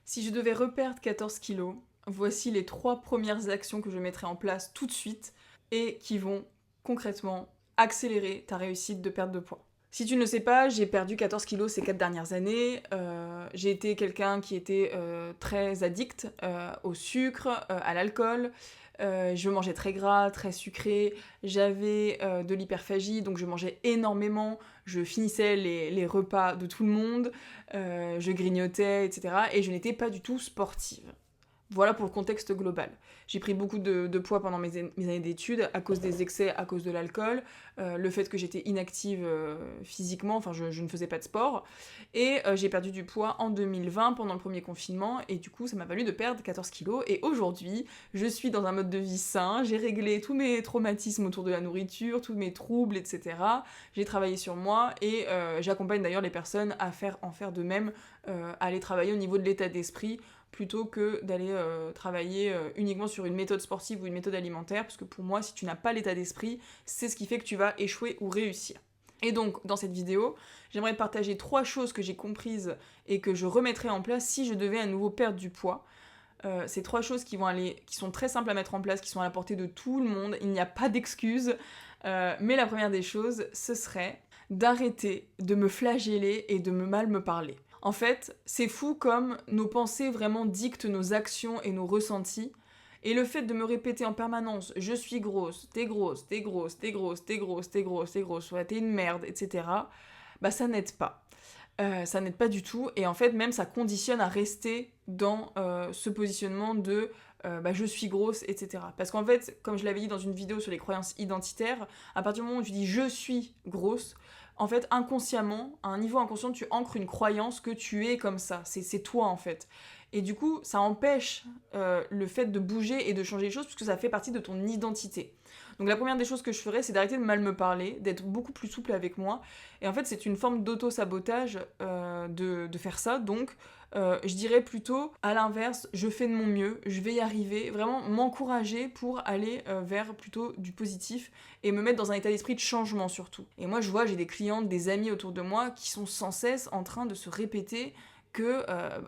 Si je devais reperdre 14 kilos, voici les 3 premières actions que je mettrais en place tout de suite et qui vont concrètement accélérer ta réussite de perte de poids. Si tu ne le sais pas, j'ai perdu 14 kilos ces 4 dernières années. J'ai été quelqu'un qui était très addict au sucre, à l'alcool. Je mangeais très gras, très sucré. J'avais de l'hyperphagie, donc je mangeais énormément. Je finissais les repas de tout le monde. Je grignotais, etc. Et je n'étais pas du tout sportive. Voilà pour le contexte global. J'ai pris beaucoup de poids pendant mes années d'études à cause des excès, à cause de l'alcool, le fait que j'étais inactive physiquement, enfin je ne faisais pas de sport. Et j'ai perdu du poids en 2020 pendant le premier confinement et du coup ça m'a valu de perdre 14 kilos. Et aujourd'hui, je suis dans un mode de vie sain, j'ai réglé tous mes traumatismes autour de la nourriture, tous mes troubles, etc. J'ai travaillé sur moi et j'accompagne d'ailleurs les personnes à en faire de même, à aller travailler au niveau de l'état d'esprit plutôt que d'aller travailler uniquement sur une méthode sportive ou une méthode alimentaire, parce que pour moi, si tu n'as pas l'état d'esprit, c'est ce qui fait que tu vas échouer ou réussir. Et donc, dans cette vidéo, j'aimerais partager 3 choses que j'ai comprises et que je remettrai en place si je devais à nouveau perdre du poids. Ces 3 choses qui sont très simples à mettre en place, qui sont à la portée de tout le monde, il n'y a pas d'excuses. Mais la première des choses, ce serait d'arrêter de me flageller et de mal me parler. En fait, c'est fou comme nos pensées vraiment dictent nos actions et nos ressentis. Et le fait de me répéter en permanence « je suis grosse, t'es grosse, t'es grosse, t'es grosse, t'es grosse, t'es grosse, t'es grosse, ouais, t'es une merde, etc. » bah ça n'aide pas. Ça n'aide pas du tout. Et en fait, même ça conditionne à rester dans ce positionnement de je suis grosse, etc. Parce qu'en fait, comme je l'avais dit dans une vidéo sur les croyances identitaires, à partir du moment où tu dis « je suis grosse », en fait, inconsciemment, à un niveau inconscient, tu ancres une croyance que tu es comme ça. C'est toi, en fait. Et du coup, ça empêche le fait de bouger et de changer les choses, puisque ça fait partie de ton identité. Donc la première des choses que je ferais, c'est d'arrêter de mal me parler, d'être beaucoup plus souple avec moi. Et en fait, c'est une forme d'auto-sabotage de faire ça. Donc, je dirais plutôt, à l'inverse, je fais de mon mieux, je vais y arriver. Vraiment m'encourager pour aller vers plutôt du positif et me mettre dans un état d'esprit de changement surtout. Et moi, je vois, j'ai des clientes, des amis autour de moi qui sont sans cesse en train de se répéter que,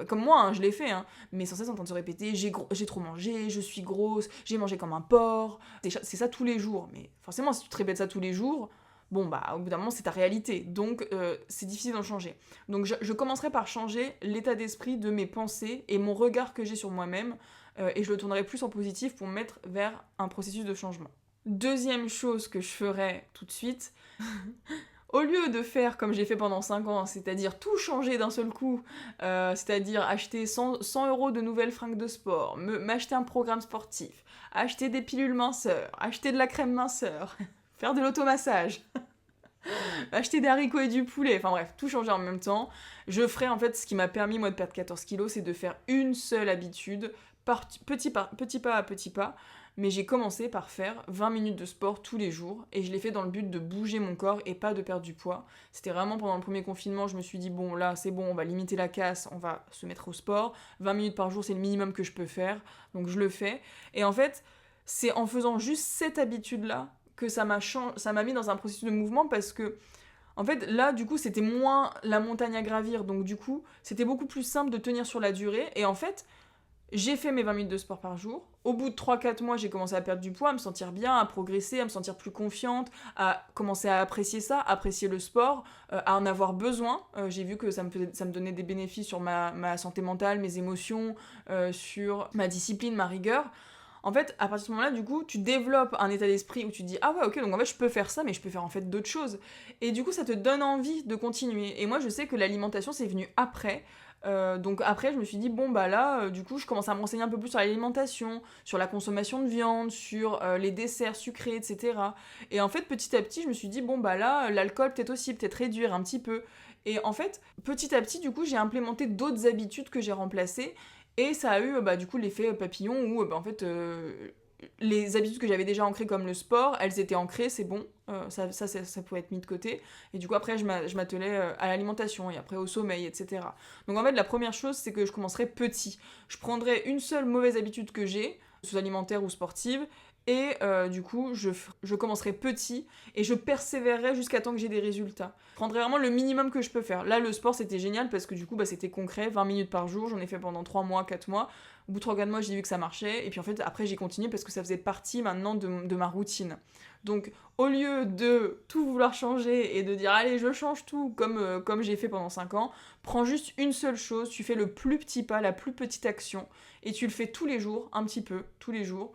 comme moi, hein, je l'ai fait, hein, mais sans cesse en train de se répéter, j'ai trop mangé, je suis grosse, j'ai mangé comme un porc. C'est ça tous les jours, mais forcément, si tu te répètes ça tous les jours, bon, bah, au bout d'un moment, c'est ta réalité, donc c'est difficile d'en changer. Donc je commencerai par changer l'état d'esprit de mes pensées et mon regard que j'ai sur moi-même, et je le tournerai plus en positif pour me mettre vers un processus de changement. Deuxième chose que je ferai tout de suite, au lieu de faire comme j'ai fait pendant 5 ans, c'est-à-dire tout changer d'un seul coup, c'est-à-dire acheter 100 € de nouvelles fringues de sport, m'acheter un programme sportif, acheter des pilules minceur, acheter de la crème minceur, faire de l'automassage, acheter des haricots et du poulet, enfin bref, tout changer en même temps, je ferai en fait ce qui m'a permis moi de perdre 14 kilos, c'est de faire une seule habitude, petit pas à petit pas, mais j'ai commencé par faire 20 minutes de sport tous les jours, et je l'ai fait dans le but de bouger mon corps et pas de perdre du poids. C'était vraiment pendant le premier confinement, je me suis dit, bon là c'est bon, on va limiter la casse, on va se mettre au sport, 20 minutes par jour c'est le minimum que je peux faire, donc je le fais, et en fait, c'est en faisant juste cette habitude-là que ça m'a mis dans un processus de mouvement, parce que en fait, là, du coup, c'était moins la montagne à gravir, donc du coup, c'était beaucoup plus simple de tenir sur la durée, et en fait, j'ai fait mes 20 minutes de sport par jour. Au bout de 3-4 mois, j'ai commencé à perdre du poids, à me sentir bien, à progresser, à me sentir plus confiante, à commencer à apprécier ça, apprécier le sport, à en avoir besoin. J'ai vu que ça me donnait des bénéfices sur ma santé mentale, mes émotions, sur ma discipline, ma rigueur. En fait, à partir de ce moment-là, du coup, tu développes un état d'esprit où tu te dis « Ah ouais, ok, donc en fait, je peux faire ça, mais je peux faire en fait d'autres choses. » Et du coup, ça te donne envie de continuer. Et moi, je sais que l'alimentation, c'est venu après. Donc après, je me suis dit, bon, bah là, du coup, je commence à me renseigner un peu plus sur l'alimentation, sur la consommation de viande, sur les desserts sucrés, etc. Et en fait, petit à petit, je me suis dit, bon, bah là, l'alcool, peut-être aussi, peut-être réduire un petit peu. Et en fait, petit à petit, du coup, j'ai implémenté d'autres habitudes que j'ai remplacées. Et ça a eu, du coup, l'effet papillon où, en fait, les habitudes que j'avais déjà ancrées comme le sport, elles étaient ancrées, c'est bon, ça pouvait être mis de côté. Et du coup, après, je m'attelais à l'alimentation et après au sommeil, etc. Donc en fait, la première chose, c'est que je commencerai petit. Je prendrai une seule mauvaise habitude que j'ai, que ce soit alimentaire ou sportive, Et du coup, je commencerai petit et je persévérerai jusqu'à temps que j'ai des résultats. Je prendrai vraiment le minimum que je peux faire. Là, le sport, c'était génial parce que du coup, c'était concret, 20 minutes par jour. J'en ai fait pendant 3 mois, 4 mois. Au bout de 3-4 mois, j'ai vu que ça marchait. Et puis en fait, après, j'ai continué parce que ça faisait partie maintenant de ma routine. Donc, au lieu de tout vouloir changer et de dire allez, je change tout comme j'ai fait pendant 5 ans, prends juste une seule chose, tu fais le plus petit pas, la plus petite action, et tu le fais tous les jours, un petit peu, tous les jours.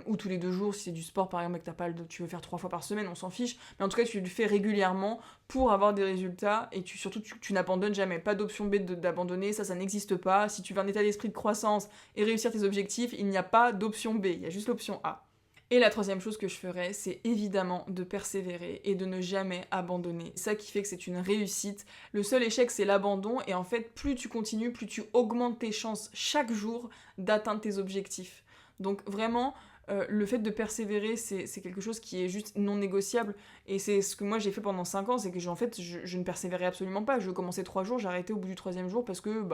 Ou tous les 2 jours, si c'est du sport par exemple et que tu veux faire 3 fois par semaine, on s'en fiche. Mais en tout cas, tu le fais régulièrement pour avoir des résultats et surtout, tu n'abandonnes jamais. Pas d'option B d'abandonner, ça n'existe pas. Si tu veux un état d'esprit de croissance et réussir tes objectifs, il n'y a pas d'option B, il y a juste l'option A. Et la troisième chose que je ferais, c'est évidemment de persévérer et de ne jamais abandonner. C'est ça qui fait que c'est une réussite. Le seul échec, c'est l'abandon. Et en fait, plus tu continues, plus tu augmentes tes chances chaque jour d'atteindre tes objectifs. Donc vraiment, le fait de persévérer, c'est quelque chose qui est juste non négociable. Et c'est ce que moi j'ai fait pendant 5 ans, c'est que je ne persévérais absolument pas. Je commençais 3 jours, j'arrêtais au bout du 3e jour parce que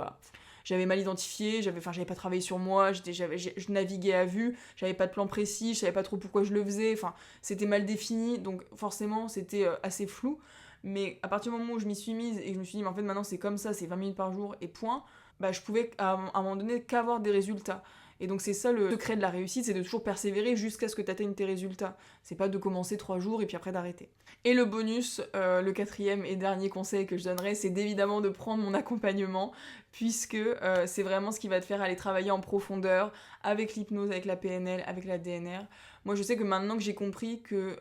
j'avais mal identifié, j'avais pas travaillé sur moi, je naviguais à vue, j'avais pas de plan précis, je savais pas trop pourquoi je le faisais, c'était mal défini, donc forcément c'était assez flou. Mais à partir du moment où je m'y suis mise et que je me suis dit, mais en fait maintenant c'est comme ça, c'est 20 minutes par jour et point, je pouvais à un moment donné qu'avoir des résultats. Et donc c'est ça le secret de la réussite, c'est de toujours persévérer jusqu'à ce que tu atteignes tes résultats. C'est pas de commencer 3 jours et puis après d'arrêter. Et le bonus, le 4e et dernier conseil que je donnerais, c'est d'évidemment de prendre mon accompagnement, puisque c'est vraiment ce qui va te faire aller travailler en profondeur avec l'hypnose, avec la PNL, avec la DNR. Moi je sais que maintenant que j'ai compris que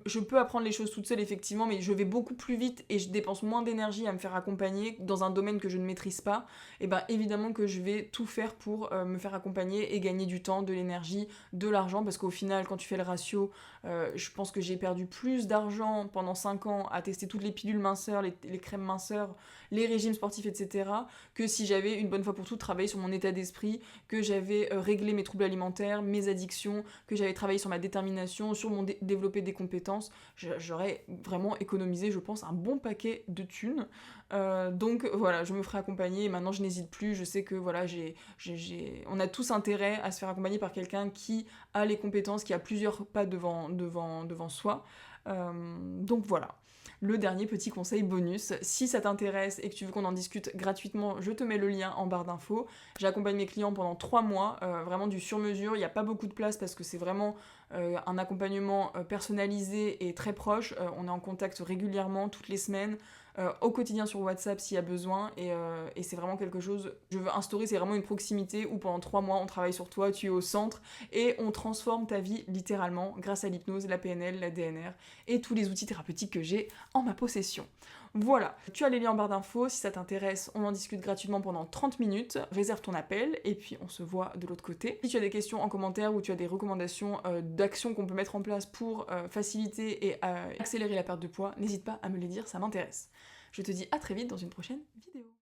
je peux apprendre les choses toute seule effectivement, mais je vais beaucoup plus vite et je dépense moins d'énergie à me faire accompagner dans un domaine que je ne maîtrise pas, et évidemment que je vais tout faire pour me faire accompagner et gagner du temps, de l'énergie, de l'argent, parce qu'au final quand tu fais le ratio, je pense que j'ai perdu plus d'argent pendant 5 ans à tester toutes les pilules minceurs, les crèmes minceurs, les régimes sportifs, etc., que si j'avais une bonne fois pour toutes travaillé sur mon état d'esprit, que j'avais réglé mes troubles alimentaires, mes addictions, que j'avais travaillé sur ma détermination, sur mon développer des compétences. J'aurais vraiment économisé, je pense, un bon paquet de thunes. Donc voilà, je me ferai accompagner et maintenant je n'hésite plus. Je sais que voilà, on a tous intérêt à se faire accompagner par quelqu'un qui a les compétences, qui a plusieurs pas devant soi. Donc voilà. Le dernier petit conseil bonus, si ça t'intéresse et que tu veux qu'on en discute gratuitement, je te mets le lien en barre d'infos. J'accompagne mes clients pendant 3 mois, vraiment du sur-mesure. Il n'y a pas beaucoup de place parce que c'est vraiment un accompagnement personnalisé et très proche. On est en contact régulièrement, toutes les semaines, au quotidien sur WhatsApp s'il y a besoin. Et c'est vraiment quelque chose, je veux instaurer, c'est vraiment une proximité où pendant 3 mois on travaille sur toi, tu es au centre et on transforme ta vie littéralement grâce à l'hypnose, la PNL, la DNR et tous les outils thérapeutiques que j'ai en ma possession. Voilà, tu as les liens en barre d'infos, si ça t'intéresse, on en discute gratuitement pendant 30 minutes, réserve ton appel et puis on se voit de l'autre côté. Si tu as des questions en commentaire ou tu as des recommandations d'actions qu'on peut mettre en place pour faciliter et accélérer la perte de poids, n'hésite pas à me les dire, ça m'intéresse. Je te dis à très vite dans une prochaine vidéo.